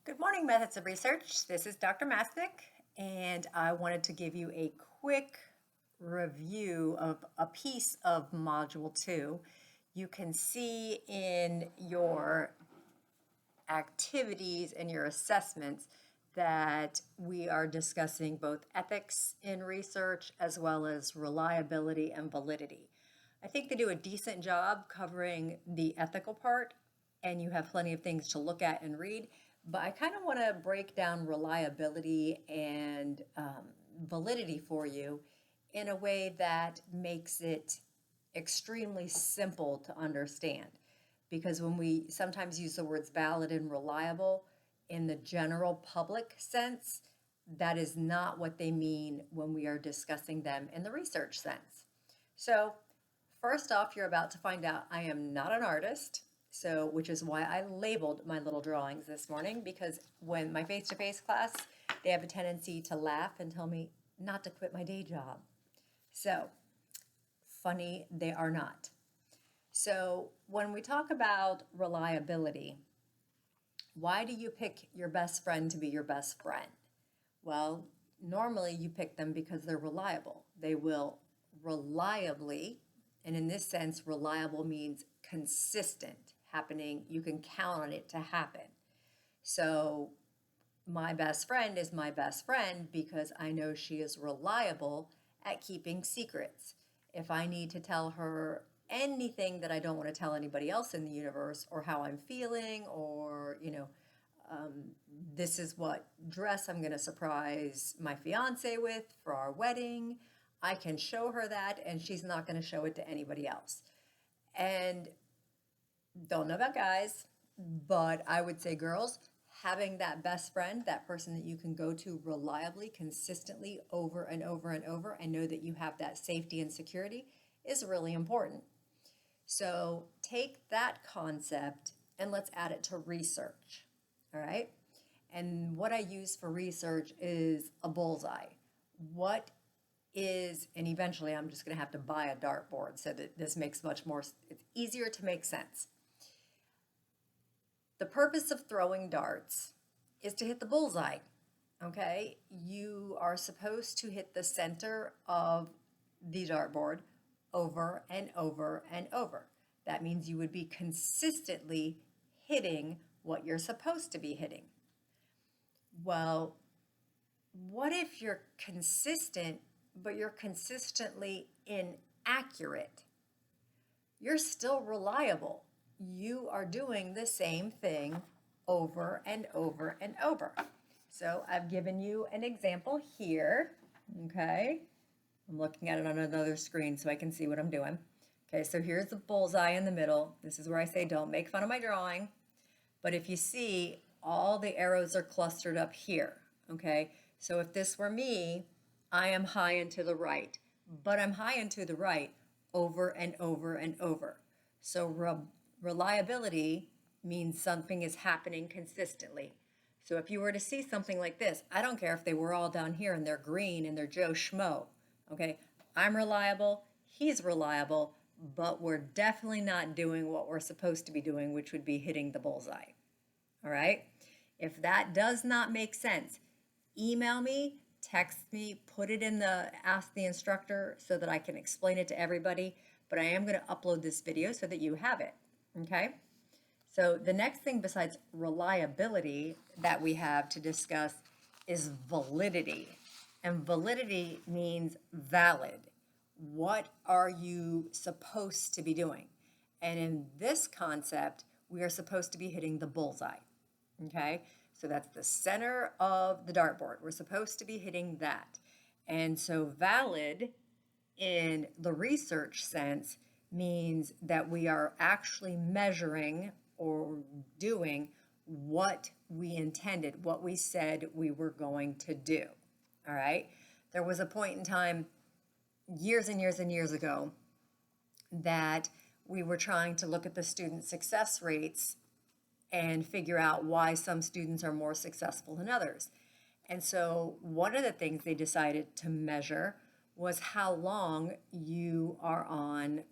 Good morning, Methods of Research. This is Dr. Masnick, and I wanted to give you a quick review of a piece of Module 2. You can see in your activities and your assessments that we are discussing both ethics in research as well as reliability and validity. I think they do a decent job covering the ethical part, and you have plenty of things to look at and read. But I kind of want to break down reliability and validity for you in a way that makes it extremely simple to understand. Because when we sometimes use the words valid and reliable in the general public sense, that is not what they mean when we are discussing them in the research sense. So, first off, you're about to find out I am not an artist. So, which is why I labeled my little drawings this morning, because when my face-to-face class, they have a tendency to laugh and tell me not to quit my day job. So, funny they are not. So, when we talk about reliability, why do you pick your best friend to be your best friend? Well, normally you pick them because they're reliable. They will reliably, and in this sense, reliable means consistent, happening. You can count on it to happen. So, my best friend is my best friend because I know she is reliable at keeping secrets. If I need to tell her anything that I don't want to tell anybody else in the universe, or how I'm feeling, or, this is what dress I'm going to surprise my fiance with for our wedding, I can show her that and she's not going to show it to anybody else. And don't know about guys, but I would say girls, having that best friend, that person that you can go to reliably, consistently, over and over and over, and know that you have that safety and security is really important. So take that concept and let's add it to research. All right. And what I use for research is a bullseye. What is, and eventually I'm just going to have to buy a dartboard so that this makes much more, it's easier to make sense. The purpose of throwing darts is to hit the bullseye. Okay, you are supposed to hit the center of the dartboard over and over and over. That means you would be consistently hitting what you're supposed to be hitting. Well, what if you're consistent, but you're consistently inaccurate? You're still reliable. You are doing the same thing over and over and over. So I've given you an example here, okay? I'm looking at it on another screen so I can see what I'm doing. Okay, so here's the bullseye in the middle. This is where I say don't make fun of my drawing. But if you see, all the arrows are clustered up here, okay? So if this were me, I am high and to the right, but I'm high and to the right over and over and over. So reliability means something is happening consistently. So if you were to see something like this, I don't care if they were all down here and they're green and they're Joe Schmo, okay? I'm reliable, he's reliable, but we're definitely not doing what we're supposed to be doing, which would be hitting the bullseye, all right? If that does not make sense, email me, text me, put it in the Ask the Instructor so that I can explain it to everybody, but I am going to upload this video so that you have it, okay? So the next thing besides reliability that we have to discuss is validity. And validity means valid. What are you supposed to be doing? And in this concept, we are supposed to be hitting the bullseye, okay? So that's the center of the dartboard. We're supposed to be hitting that. And so valid in the research sense means that we are actually measuring or doing what we intended, what we said we were going to do. All right. There was a point in time years and years and years ago that we were trying to look at the student success rates and figure out why some students are more successful than others. And so one of the things they decided to measure was how long you are on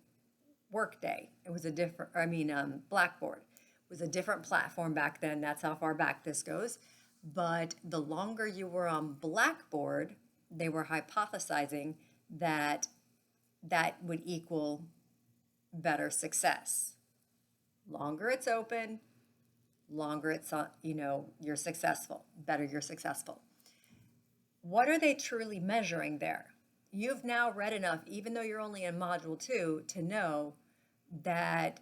Workday. It was a different, Blackboard. was a different platform back then. That's how far back this goes. But the longer you were on Blackboard, they were hypothesizing that that would equal better success. Longer it's open, longer it's, you're successful, better you're successful. What are they truly measuring there? You've now read enough, even though you're only in Module 2, to know that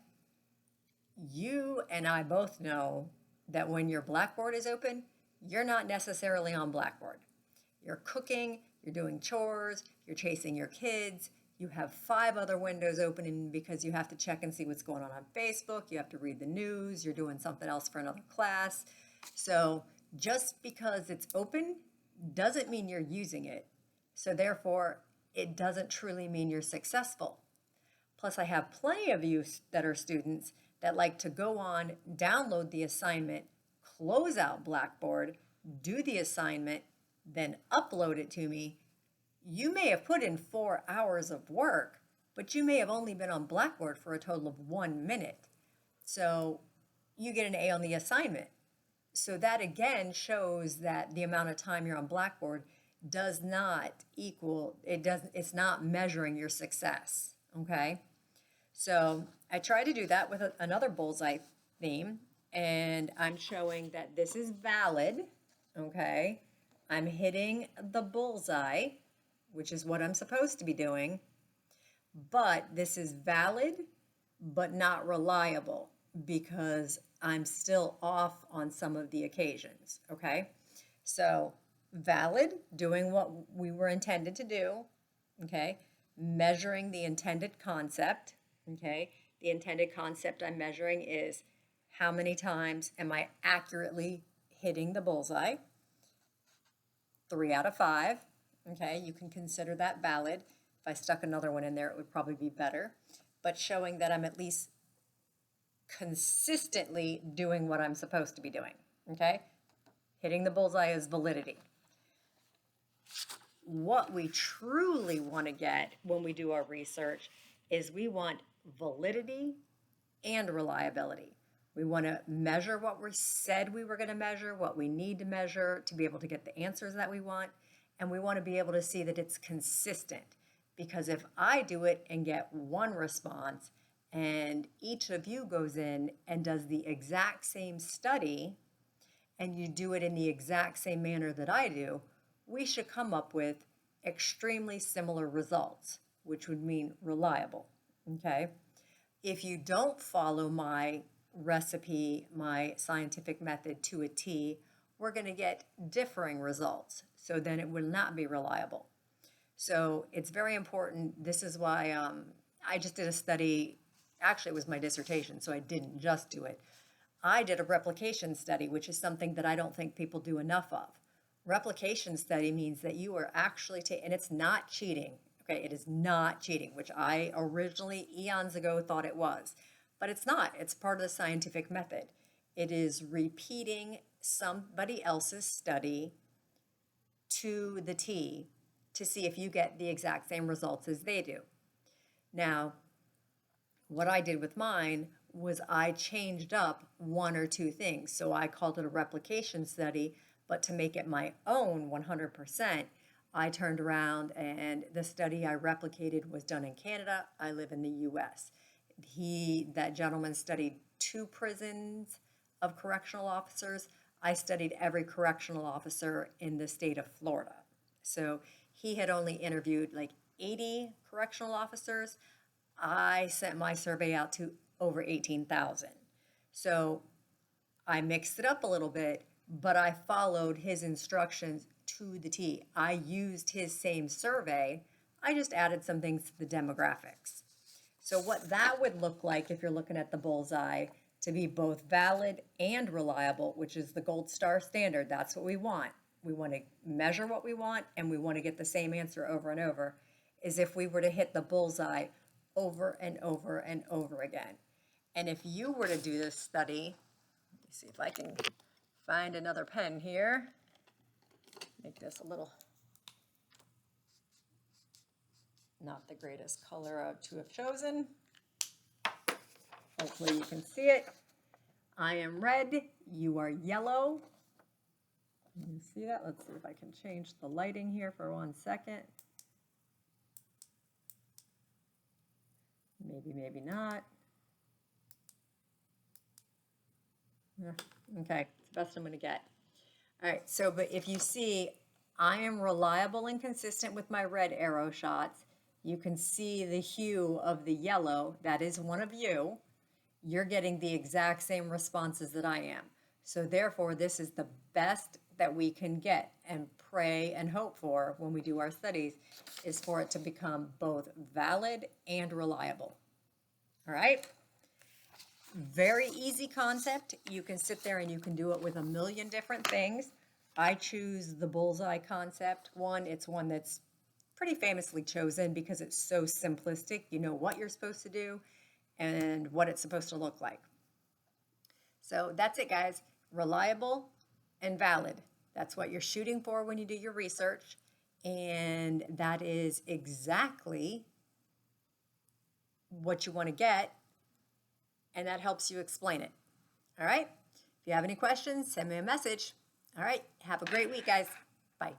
you and I both know that when your Blackboard is open, you're not necessarily on Blackboard. You're cooking, you're doing chores, you're chasing your kids, you have 5 other windows opening because you have to check and see what's going on Facebook, you have to read the news, you're doing something else for another class. So just because it's open doesn't mean you're using it. So therefore, it doesn't truly mean you're successful. Plus, I have plenty of you that are students that like to go on, download the assignment, close out Blackboard, do the assignment, then upload it to me. You may have put in 4 hours of work, but you may have only been on Blackboard for a total of 1 minute. So you get an A on the assignment. So that again shows that the amount of time you're on Blackboard does not equal, it's not measuring your success, okay? So I try to do that with another bullseye theme, and I'm showing that this is valid, okay? I'm hitting the bullseye, which is what I'm supposed to be doing, but this is valid, but not reliable because I'm still off on some of the occasions, okay? So valid, doing what we were intended to do, okay? Measuring the intended concept, okay? The intended concept I'm measuring is how many times am I accurately hitting the bullseye? 3 out of 5, okay? You can consider that valid. If I stuck another one in there, it would probably be better. But showing that I'm at least consistently doing what I'm supposed to be doing, okay? Hitting the bullseye is validity. What we truly want to get when we do our research is we want validity and reliability. We want to measure what we said we were going to measure, what we need to measure to be able to get the answers that we want, and we want to be able to see that it's consistent. Because if I do it and get one response, and each of you goes in and does the exact same study, and you do it in the exact same manner that I do, we should come up with extremely similar results, which would mean reliable, okay? If you don't follow my recipe, my scientific method to a T, we're going to get differing results. So then it will not be reliable. So it's very important. This is why I just did a study. Actually, it was my dissertation, so I didn't just do it. I did a replication study, which is something that I don't think people do enough of. Replication study means that you are actually and it's not cheating. Okay, it is not cheating, which I originally, eons ago, thought it was. But it's not. It's part of the scientific method. It is repeating somebody else's study to the T to see if you get the exact same results as they do. Now, what I did with mine was I changed up 1 or 2 things. So I called it a replication study, but to make it my own 100%, I turned around and the study I replicated was done in Canada. I live in the US. That gentleman studied 2 prisons of correctional officers. I studied every correctional officer in the state of Florida. So he had only interviewed like 80 correctional officers. I sent my survey out to over 18,000. So I mixed it up a little bit, but I followed his instructions to the T. I used his same survey. I just added some things to the demographics. So what that would look like if you're looking at the bullseye to be both valid and reliable, which is the gold star standard, that's what we want. We want to measure what we want and we want to get the same answer over and over, is if we were to hit the bullseye over and over and over again. And if you were to do this study, let me see if I can find another pen here. Make this a little, not the greatest color to have chosen. Hopefully you can see it. I am red, you are yellow. You see that? Let's see if I can change the lighting here for 1 second. Maybe, maybe not. Okay, it's the best I'm going to get. All right, so but if you see, I am reliable and consistent with my red arrow shots. You can see the hue of the yellow. That is one of you. You're getting the exact same responses that I am. So therefore, this is the best that we can get and pray and hope for when we do our studies is for it to become both valid and reliable. All right? Very easy concept. You can sit there and you can do it with a million different things. I choose the bullseye concept one. It's one that's pretty famously chosen because it's so simplistic. You know what you're supposed to do and what it's supposed to look like. So that's it, guys. Reliable and valid. That's what you're shooting for when you do your research. And that is exactly what you want to get. And that helps you explain it. All right? If you have any questions, send me a message. All right. Have a great week, guys. Bye.